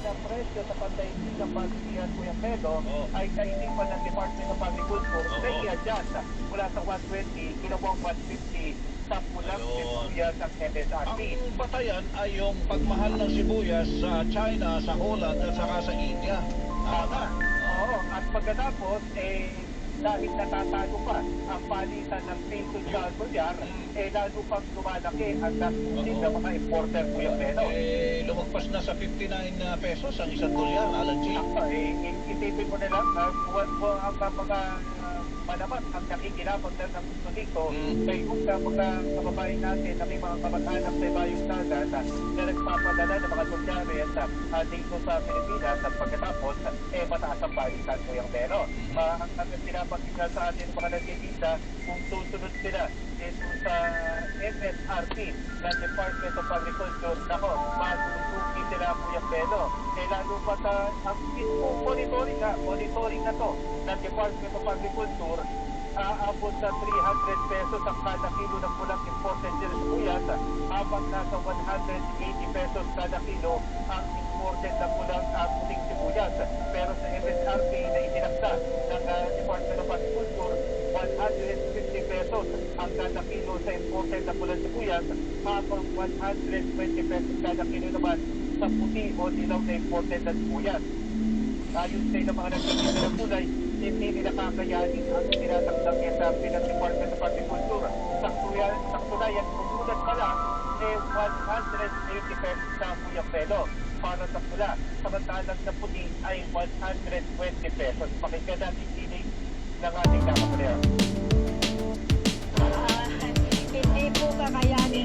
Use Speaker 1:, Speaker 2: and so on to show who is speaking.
Speaker 1: na presyo sa pandaigdig ng pagsihan Kuya Pedro ay kaisipan ng Department of Agriculture na i-adjust mula sa 120 kilawang 150 sa pulang sibuyas ang MSRP.
Speaker 2: Ang batayan ay yung pagmahal ng sibuyas sa China, sa Holland at saka sa India.
Speaker 1: Tama. Oo. At pagkatapos, dahil natatalo pa ang palitan ng peso sa dolyar, lalo pang lumalaki ang nasusing ng mga importer Kuya Pedro.
Speaker 2: Lumagpas na sa 59 pesos ang isang dolyar, Alan G.
Speaker 1: Isipin mo na lang, ang mga malaman ang nakikinabang na ng gusto dito ay kung mga kababayan natin na may mga kamag-anak sa ibayong dagat na nagpapadala ng mga dolyari at dito sa Pilipinas at pagkatapos mataas ang balitan ko yung pero. Ang pinapakita sa atin mga nagkikita kung susunod sila dito sa MSRP ng Department of Agriculture, nako, matulutukin sila Kuya Pedro. Lalo pa ang monitoring na to ng Department of Agriculture, aabot sa 300 pesos ang kada kilo ng pulang imported sibuyas, habang nasa 180 pesos kada kilo ang imported na pulang puting sibuyas. Pero sa MSRP na itinakda ng Department of Agriculture, 150 pesos ang kada kilo sa imported na pulang sibuyas, habang 120 pesos kada kilo naman sa puti o dilaw na imported na sibuyas. Ayon sa ilang mga nagtitinda ng gulay, hindi nila kakayanin ang tinatakdang SRP ng Department of Agriculture. Sa tunayan, kumulat pa lang, 180 pesos sa Kuya Pedro para sa pula. Samantalang sa puti ay 120 pesos. Pakinggan natin sinig ng ating kakapalir.
Speaker 3: Hindi po kakayanin